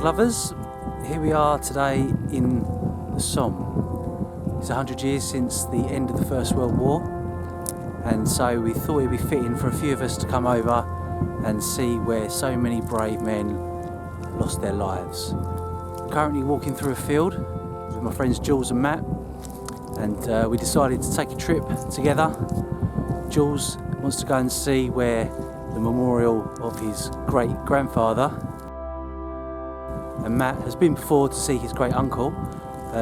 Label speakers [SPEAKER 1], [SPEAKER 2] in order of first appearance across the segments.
[SPEAKER 1] lovers, here we are today in the Somme. It's 100 years since the end of the First World War, and so we thought it'd be fitting for a few of us to come over and see where so many brave men lost their lives. Currently walking through a field with my friends Jules and Matt, and we decided to take a trip together. Jules wants to go and see where the memorial of his great-grandfather, and Matt has been before to see his great-uncle,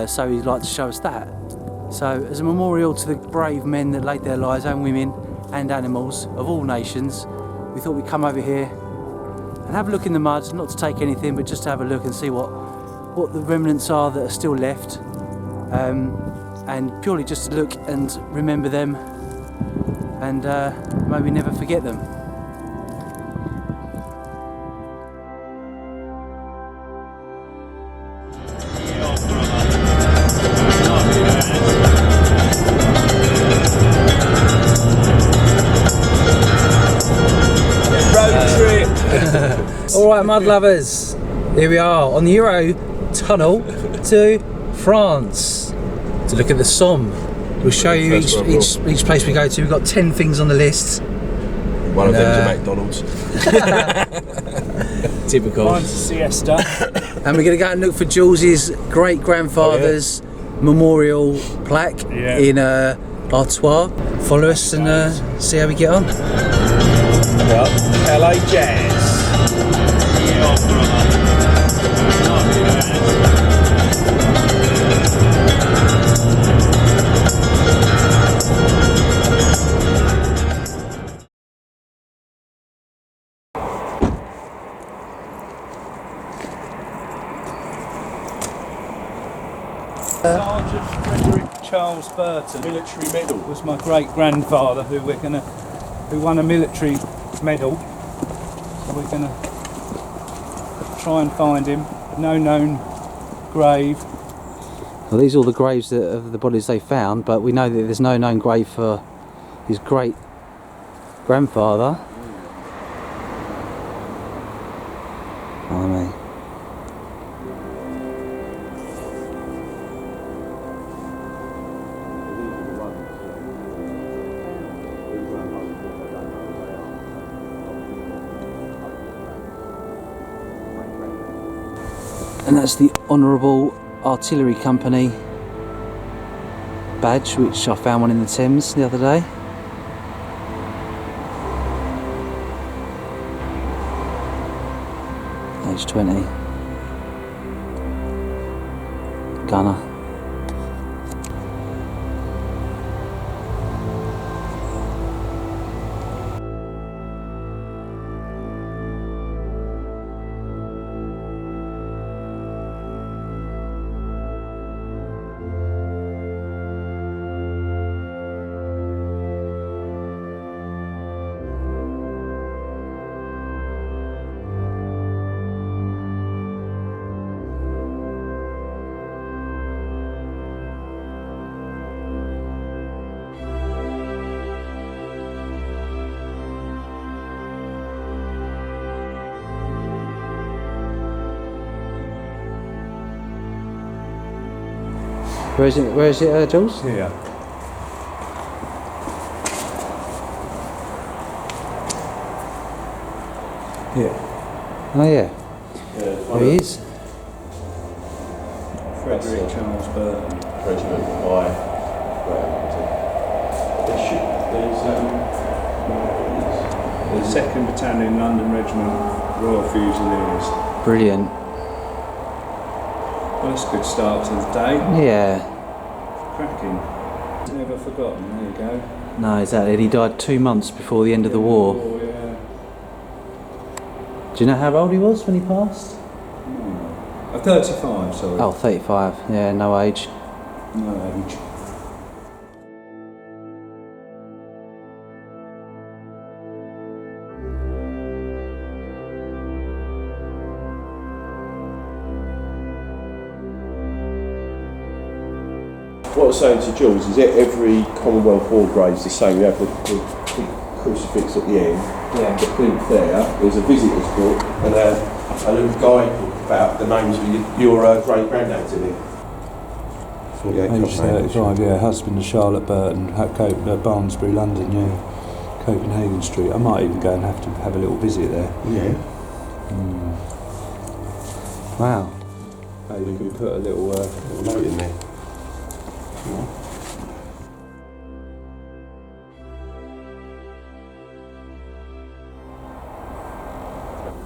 [SPEAKER 1] so he'd like to show us that. So as a memorial to the brave men that laid their lives, and women and animals of all nations, we thought we'd come over here and have a look in the mud, not to take anything, but just to have a look and see what the remnants are that are still left, and purely just to look and remember them, and maybe never forget them. Alright, mud lovers, here we are on the Euro tunnel to France to look at the Somme. We'll show you each place we go to. We've got 10 things on the list.
[SPEAKER 2] One of them's a McDonald's.
[SPEAKER 1] Typical.
[SPEAKER 3] Mine's a siesta.
[SPEAKER 1] And we're going to go and look for Jules's great-grandfather's memorial plaque in Artois. Follow us and see how we get on.
[SPEAKER 3] LA Jazz. Sergeant Frederick Charles Burton,
[SPEAKER 2] Military medal.
[SPEAKER 3] was my great-grandfather who won a military medal. So we're going to try and find him. No known grave.
[SPEAKER 1] Well, these are all the graves of the bodies they found, but we know that there's no known grave for his great-grandfather. Blimey. And that's the Honourable Artillery Company badge, which I found one in the Thames the other day. Age 20. Gunner. Where is it, Jules?
[SPEAKER 3] Here. Here.
[SPEAKER 1] Oh yeah. There he is.
[SPEAKER 3] Frederick Charles Burton.
[SPEAKER 2] Regiment by
[SPEAKER 3] The 2nd Battalion London Regiment Royal Fusiliers.
[SPEAKER 1] Brilliant.
[SPEAKER 3] Well, that's a good start to the day.
[SPEAKER 1] Yeah.
[SPEAKER 3] Cracking. Never forgotten, there you go.
[SPEAKER 1] No, exactly. He died 2 months before the end of the war.
[SPEAKER 3] Oh, yeah.
[SPEAKER 1] Do you know how old he was when he passed?
[SPEAKER 3] 35, sorry.
[SPEAKER 1] Oh, 35. Yeah, no age.
[SPEAKER 3] No age.
[SPEAKER 2] What I was saying to Jules is that every Commonwealth War grave's the same. You have the big crucifix at the end, the plinth there, there's a visitor's book and a little guidebook about the names of your great granddads in it. 48
[SPEAKER 3] Age 35, yeah, husband of Charlotte Burt and Barnesbury, London, yeah. Copenhagen Street. I might even go and have a little visit there.
[SPEAKER 2] Yeah.
[SPEAKER 3] Wow. Maybe we can put a little
[SPEAKER 2] note in there.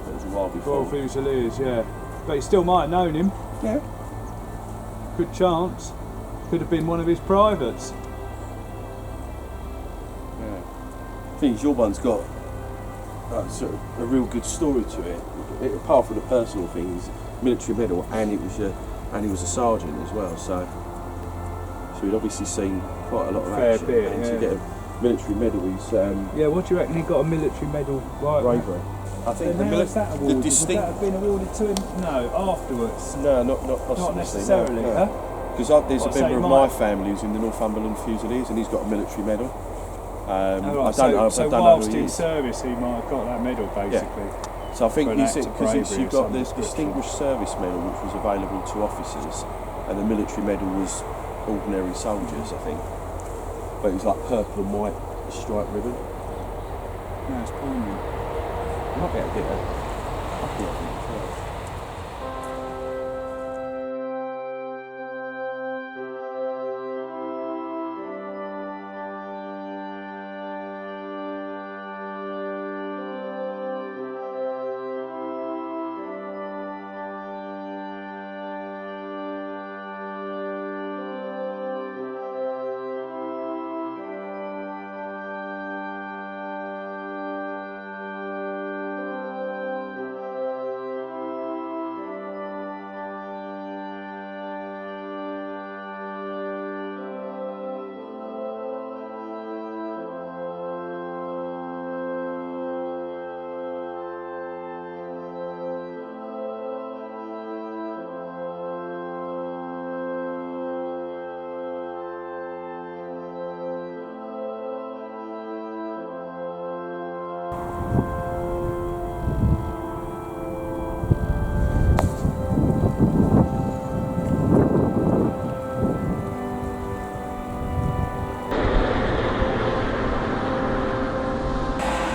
[SPEAKER 2] That was a while before.
[SPEAKER 3] Fusiliers, yeah. But he still might have known him.
[SPEAKER 2] Yeah.
[SPEAKER 3] Good chance. Could have been one of his privates.
[SPEAKER 2] Yeah. I think your one's got sort of a real good story to it. Apart from the personal things, military medal, and he was a sergeant as well. So we'd obviously seen quite a lot of
[SPEAKER 3] Fair
[SPEAKER 2] action.
[SPEAKER 3] bit,
[SPEAKER 2] and
[SPEAKER 3] yeah.
[SPEAKER 2] to get a military medal is
[SPEAKER 3] yeah. What do you reckon he got a military medal? Right.
[SPEAKER 2] bravery. I think
[SPEAKER 3] How was that awarded?
[SPEAKER 2] the distinct.
[SPEAKER 3] Would that have been awarded to him? No, afterwards.
[SPEAKER 2] No, not possibly.
[SPEAKER 3] Not necessarily,
[SPEAKER 2] no.
[SPEAKER 3] huh?
[SPEAKER 2] Because there's a member of my family who's in the Northumberland Fusiliers, and he's got a military medal. I don't know.
[SPEAKER 3] So whilst in service, he might have got that medal, basically.
[SPEAKER 2] Yeah. So I think because you've got this
[SPEAKER 3] description.
[SPEAKER 2] Distinguished Service Medal, which was available to officers, and the military medal was ordinary soldiers, I think. But it was like purple and white striped ribbon.
[SPEAKER 3] No, it's poignant.
[SPEAKER 2] I might be able to get a copy of it.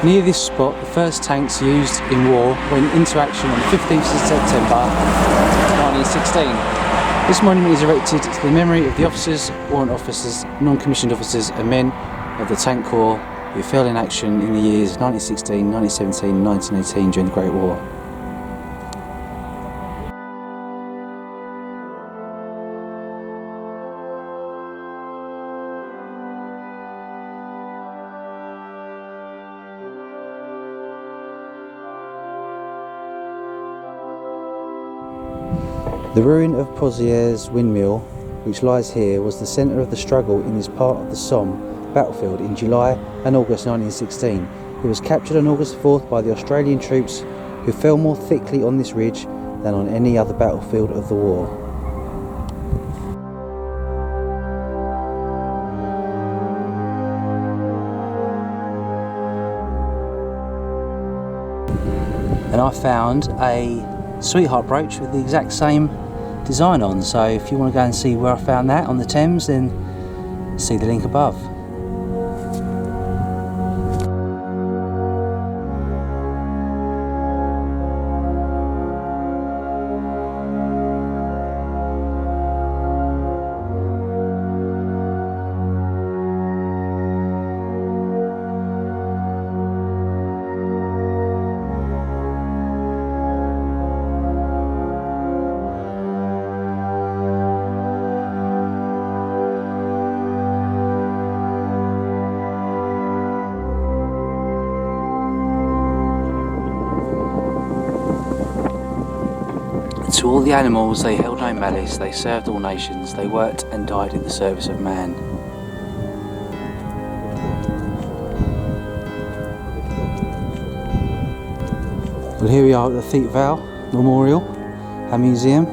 [SPEAKER 1] Near this spot, the first tanks used in war went into action on the 15th of September 1916. This monument is erected to the memory of the officers, warrant officers, non-commissioned officers and men of the Tank Corps who fell in action in the years 1916, 1917 and 1918 during the Great War. The ruin of Pozieres Windmill, which lies here, was the centre of the struggle in this part of the Somme battlefield in July and August 1916. It was captured on August 4th by the Australian troops, who fell more thickly on this ridge than on any other battlefield of the war. And I found a sweetheart brooch with the exact same design on, so if you want to go and see where I found that on the Thames, then see the link above. To all the animals, they held no malice, they served all nations, they worked and died in the service of man. Well, here we are at the Thiepval Memorial and Museum.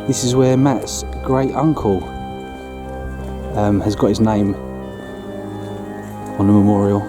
[SPEAKER 1] This is where Matt's great uncle has got his name on the memorial.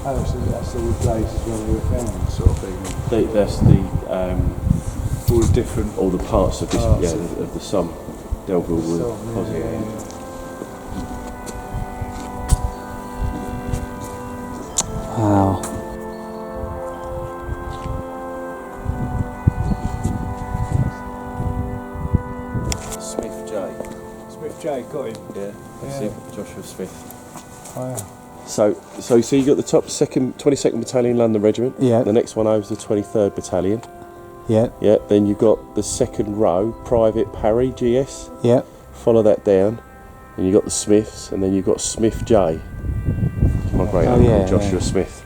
[SPEAKER 3] Oh, so that's all the places where they were found, sort of thing.
[SPEAKER 2] That's the
[SPEAKER 3] All the different
[SPEAKER 2] all the parts of this,
[SPEAKER 3] Parts
[SPEAKER 2] of the Somme Delville were
[SPEAKER 3] Somme,
[SPEAKER 2] deposited in.
[SPEAKER 1] Wow.
[SPEAKER 2] Smith J.
[SPEAKER 3] Smith J, got him.
[SPEAKER 2] Yeah, that's
[SPEAKER 3] Yeah.
[SPEAKER 2] him, Joshua Smith.
[SPEAKER 3] Wow.
[SPEAKER 2] So you got the top 22nd Battalion London Regiment.
[SPEAKER 1] Yeah.
[SPEAKER 2] The next one over is the 23rd Battalion.
[SPEAKER 1] Yeah.
[SPEAKER 2] Yeah. Then you've got the second row, Private Parry, GS.
[SPEAKER 1] Yeah.
[SPEAKER 2] Follow that down. And you've got the Smiths, and then you've got Smith J. My great
[SPEAKER 1] Oh,
[SPEAKER 2] uncle,
[SPEAKER 1] yeah,
[SPEAKER 2] Joshua
[SPEAKER 1] yeah.
[SPEAKER 2] Smith.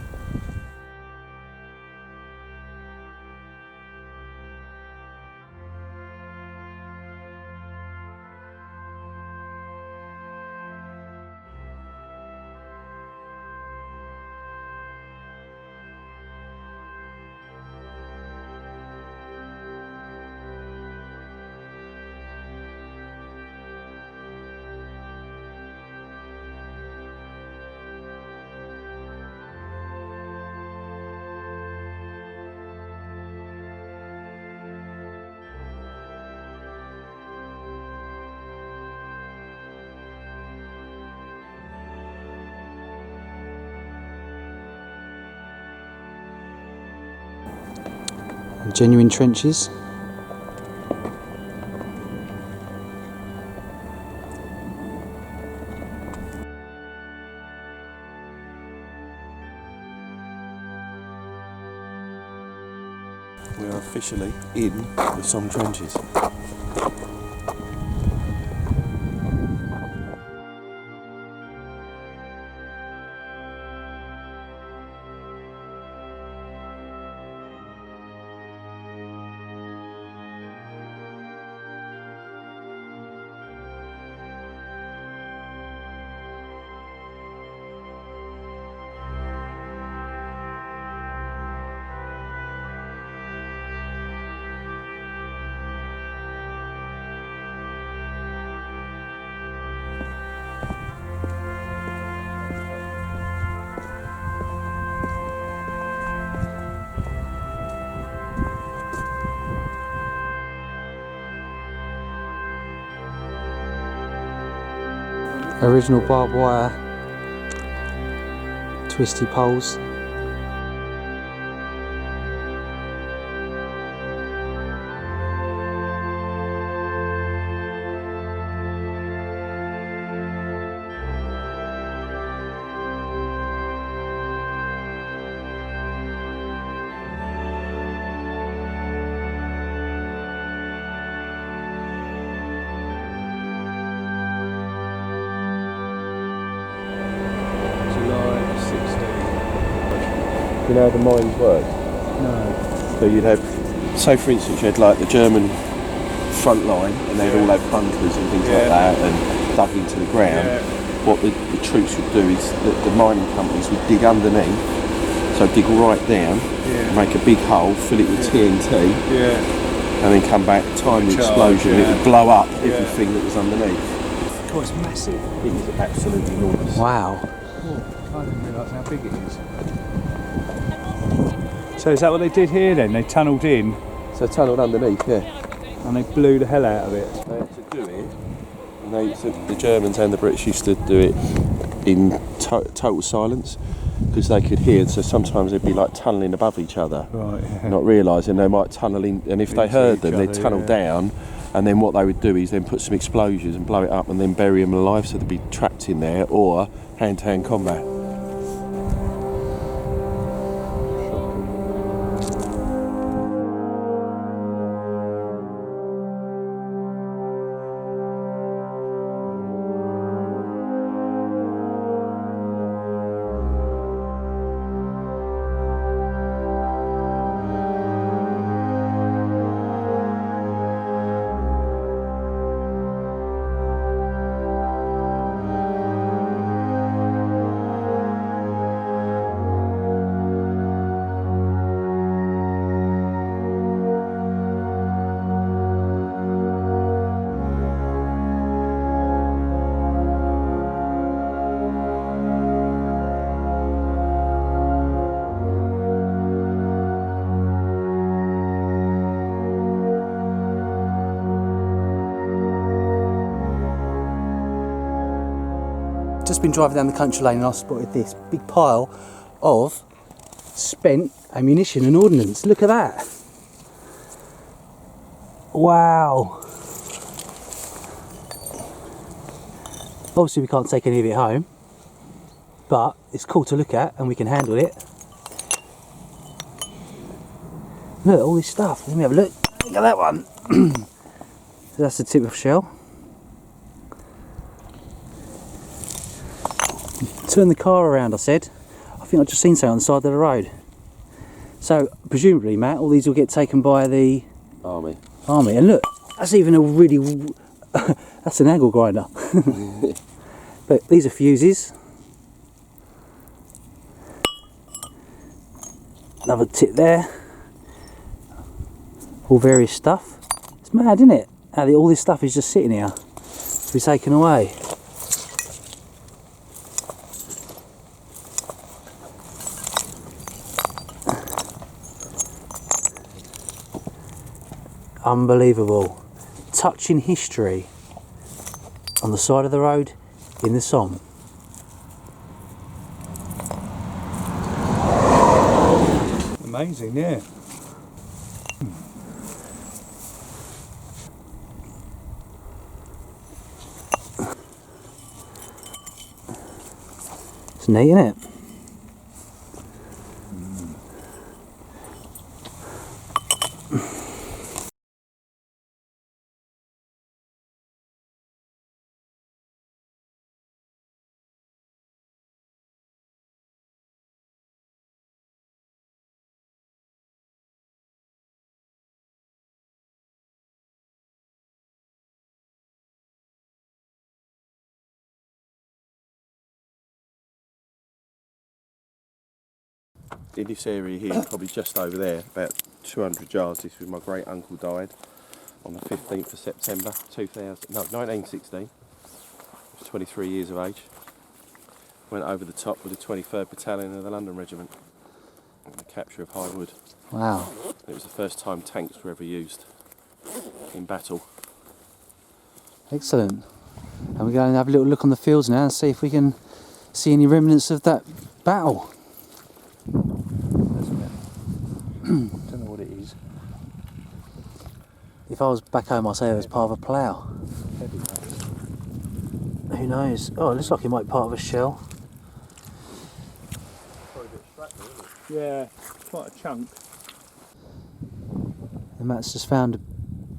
[SPEAKER 1] Genuine trenches.
[SPEAKER 2] We are officially in the Somme trenches.
[SPEAKER 1] Original barbed wire. Twisty poles.
[SPEAKER 3] July 16.
[SPEAKER 2] You know how the mines work?
[SPEAKER 3] No.
[SPEAKER 2] So you'd have, say for instance, you had like the German front line, and they'd all have bunkers and things like that, and dug into the ground.
[SPEAKER 3] Yeah.
[SPEAKER 2] What the troops would do is that the mining companies would dig underneath, so dig right down, make a big hole, fill it with TNT,
[SPEAKER 3] Yeah.
[SPEAKER 2] and then come back, time the
[SPEAKER 3] Charge,
[SPEAKER 2] explosion,
[SPEAKER 3] yeah.
[SPEAKER 2] it would blow up everything that was underneath.
[SPEAKER 3] God, it's massive.
[SPEAKER 2] It is absolutely enormous.
[SPEAKER 1] Wow.
[SPEAKER 3] Oh, I didn't realise how big it is. So is that what they did here then? They tunnelled in
[SPEAKER 2] So tunnelled underneath, yeah.
[SPEAKER 3] and they blew the hell out of it.
[SPEAKER 2] They had to do it, and so the Germans and the British used to do it in total silence, because they could hear, so sometimes they'd be like tunnelling above each other,
[SPEAKER 3] Right, yeah.
[SPEAKER 2] not realising they might tunnel in, and if they
[SPEAKER 3] Into
[SPEAKER 2] heard
[SPEAKER 3] each
[SPEAKER 2] them, they'd
[SPEAKER 3] other,
[SPEAKER 2] tunnel
[SPEAKER 3] yeah.
[SPEAKER 2] down, and then what they would do is then put some explosives and blow it up and then bury them alive, so they'd be trapped in there, or hand-to-hand combat.
[SPEAKER 1] just been driving down the country lane and I spotted this big pile of spent ammunition and ordnance. Look at that. Wow. Obviously we can't take any of it home, but it's cool to look at and we can handle it. Look, all this stuff. Let me have a look. Look at that one. So that's the tip of shell. Turn the car around, I said. I think I've just seen something on the side of the road. So, presumably, Matt, all these will get taken by the
[SPEAKER 2] Army.
[SPEAKER 1] And look, that's even a really... that's an angle grinder. But these are fuses. Another tip there. All various stuff. It's mad, isn't it? How all this stuff is just sitting here to be taken away. Unbelievable. Touching history on the side of the road in the Somme.
[SPEAKER 3] Amazing, yeah.
[SPEAKER 1] It's neat, isn't it?
[SPEAKER 2] In this area here, probably just over there, about 200 yards, this was my great uncle died on the 15th of September 1916. He was 23 years of age. Went over the top with the 23rd Battalion of the London Regiment in the capture of High Wood.
[SPEAKER 1] Wow.
[SPEAKER 2] It was the first time tanks were ever used in battle.
[SPEAKER 1] Excellent. And we're going to have a little look on the fields now and see if we can see any remnants of that battle.
[SPEAKER 2] Don't know what it is.
[SPEAKER 1] If I was back home, I'd say it was part of a plough. Who knows? Oh, it looks like it might be part of a shell.
[SPEAKER 3] Yeah, quite a chunk.
[SPEAKER 1] And Matt's just found a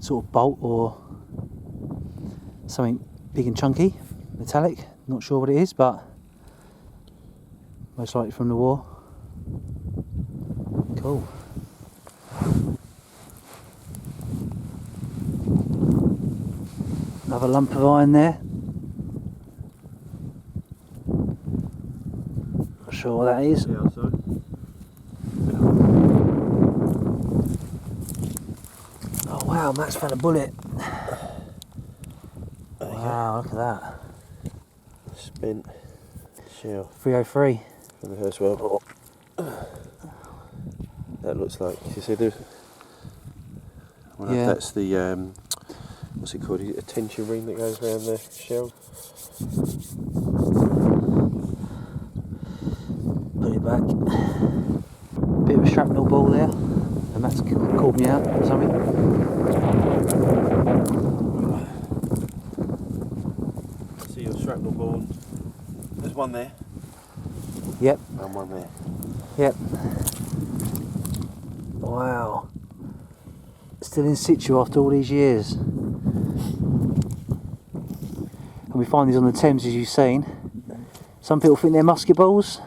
[SPEAKER 1] sort of bolt or something big and chunky, metallic. Not sure what it is, but most likely from the war. Cool. Another lump of iron there. Not sure what that is.
[SPEAKER 2] Yeah, so.
[SPEAKER 1] Oh wow, Matt's found a bullet. Wow, look at that.
[SPEAKER 2] Spent shell
[SPEAKER 1] 303.
[SPEAKER 2] from the First World War. That looks like, you see, well,
[SPEAKER 1] Yeah.
[SPEAKER 2] that's the, what's it called, a tension ring that goes around the shell.
[SPEAKER 1] Put it back. Bit of a shrapnel ball there, and that's called me out or something.
[SPEAKER 2] See your shrapnel ball. There's one there.
[SPEAKER 1] Yep,
[SPEAKER 2] And one there.
[SPEAKER 1] yep. Wow. Still in situ after all these years. And we find these on the Thames, as you've seen. Some people think they're musket balls,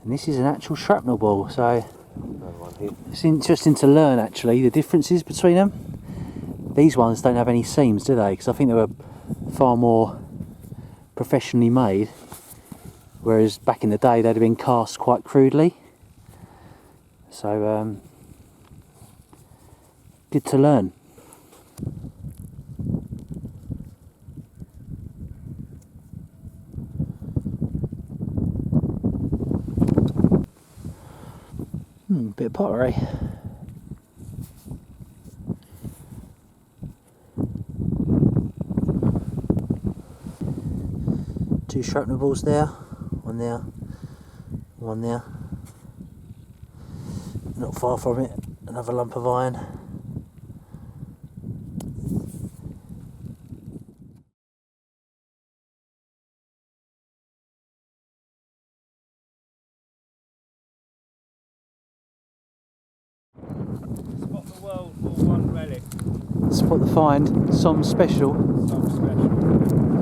[SPEAKER 1] and this is an actual shrapnel ball. So
[SPEAKER 2] Another one here.
[SPEAKER 1] it's interesting to learn actually the differences between them. These ones don't have any seams, do they? Because I think they were far more professionally made, whereas back in the day they'd have been cast quite crudely. So good to learn. Bit of pottery. Two shrapnel balls there, one there, one there. Not far from it, another lump of iron.
[SPEAKER 3] Spot the World War I relic.
[SPEAKER 1] Spot the find, Somme special.
[SPEAKER 3] Some special.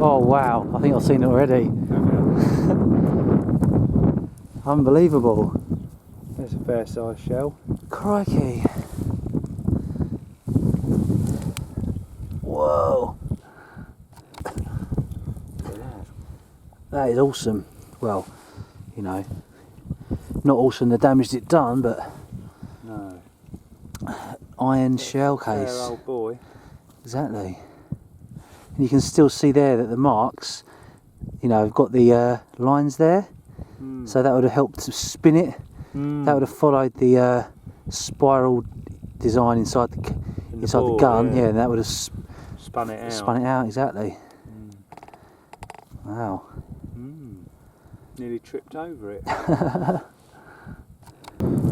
[SPEAKER 1] Oh wow, I think I've seen it already. Unbelievable.
[SPEAKER 3] There's a fair sized shell.
[SPEAKER 1] Crikey. Whoa. That is awesome. Well, you know, not awesome the damage it done, but
[SPEAKER 3] No.
[SPEAKER 1] iron shell
[SPEAKER 3] Fair
[SPEAKER 1] case.
[SPEAKER 3] old boy.
[SPEAKER 1] Exactly. And you can still see there that the marks, you know, have got the lines there. So that would have helped to spin it. That would have followed the spiral design inside the
[SPEAKER 3] ball,
[SPEAKER 1] gun.
[SPEAKER 3] yeah.
[SPEAKER 1] Yeah, and that would have
[SPEAKER 3] Spun it out.
[SPEAKER 1] spun it out, exactly. Wow.
[SPEAKER 3] Nearly tripped over it.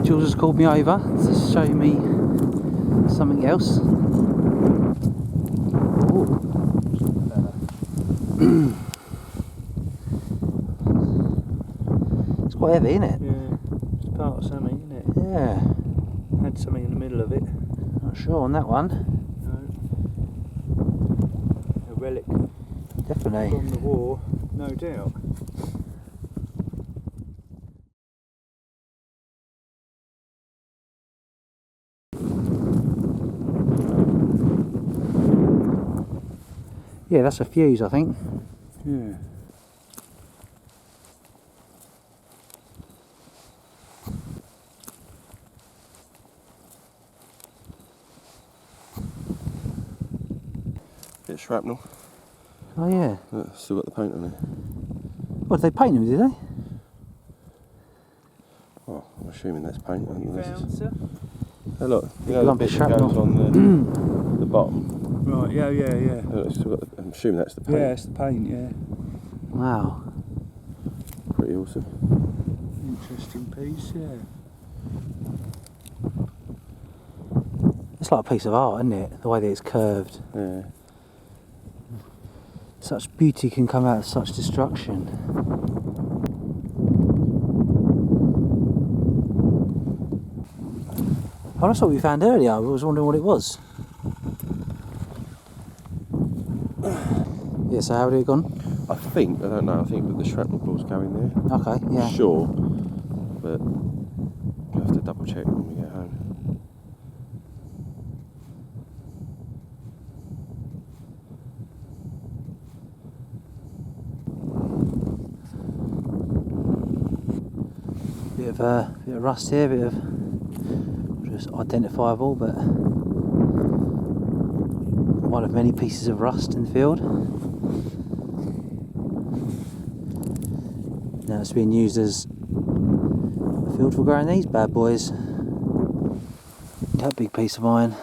[SPEAKER 1] Jules has called me over to show me something else. It's quite heavy, isn't it?
[SPEAKER 3] Yeah. It's part of something, isn't it?
[SPEAKER 1] Yeah.
[SPEAKER 3] Had something in the middle of it.
[SPEAKER 1] Not sure on that one.
[SPEAKER 3] No. A relic
[SPEAKER 1] Definitely.
[SPEAKER 3] from the war, no doubt.
[SPEAKER 1] Yeah, that's a fuse, I think.
[SPEAKER 3] Yeah.
[SPEAKER 2] Bit of shrapnel.
[SPEAKER 1] Oh yeah.
[SPEAKER 2] Still got the paint on it.
[SPEAKER 1] What, did they paint them, did they?
[SPEAKER 2] Oh, I'm assuming that's paint.
[SPEAKER 3] Found, sir?
[SPEAKER 2] Oh look, you know the
[SPEAKER 1] lump of
[SPEAKER 2] bit that
[SPEAKER 1] shrapnel.
[SPEAKER 2] goes on the bottom.
[SPEAKER 3] Right, yeah.
[SPEAKER 2] Look, it's still got I'm assuming that's the paint.
[SPEAKER 3] Yeah, it's the paint, yeah.
[SPEAKER 1] Wow.
[SPEAKER 2] Pretty awesome.
[SPEAKER 3] Interesting piece, yeah.
[SPEAKER 1] It's like a piece of art, isn't it? The way that it's curved.
[SPEAKER 2] Yeah.
[SPEAKER 1] Such beauty can come out of such destruction. Oh, that's what we found earlier. I was wondering what it was. Yeah, so how did it gone?
[SPEAKER 2] I don't know, I think that the shrapnel balls go in there.
[SPEAKER 1] Okay, yeah.
[SPEAKER 2] Sure, but we'll have to double check when we get home.
[SPEAKER 1] Bit of rust here, bit of just identifiable, but one of many pieces of rust in the field. Now it's being used as a field for growing these bad boys. That big piece of iron.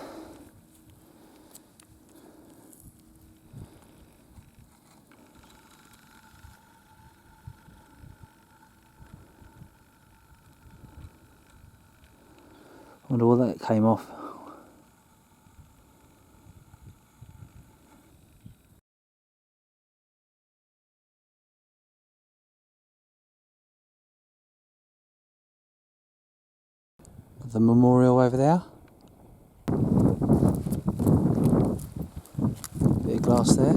[SPEAKER 1] Wonder what that came off. The memorial over there. Bit of glass there.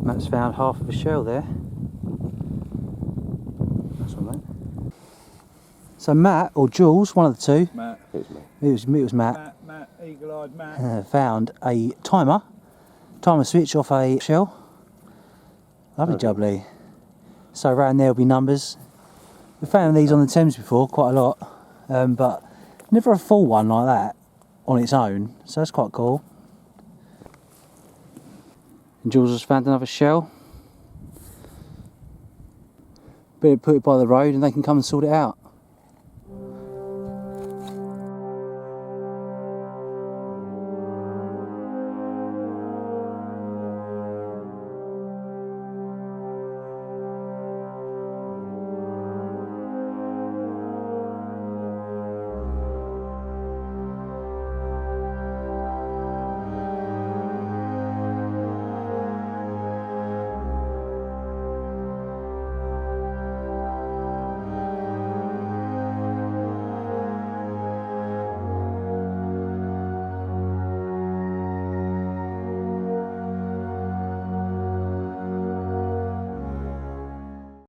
[SPEAKER 1] Matt's found half of a shell there. That's all right. So Matt, or Jules, one of the two,
[SPEAKER 3] Matt.
[SPEAKER 2] Here's me.
[SPEAKER 1] it was Matt,
[SPEAKER 3] Matt, eagle-eyed Matt.
[SPEAKER 1] found a timer switch off a shell. Lovely jubbly. So around there will be numbers. We found these on the Thames before, quite a lot, but never a full one like that on its own, so that's quite cool. And Jules has found another shell. Better put it by the road and they can come and sort it out.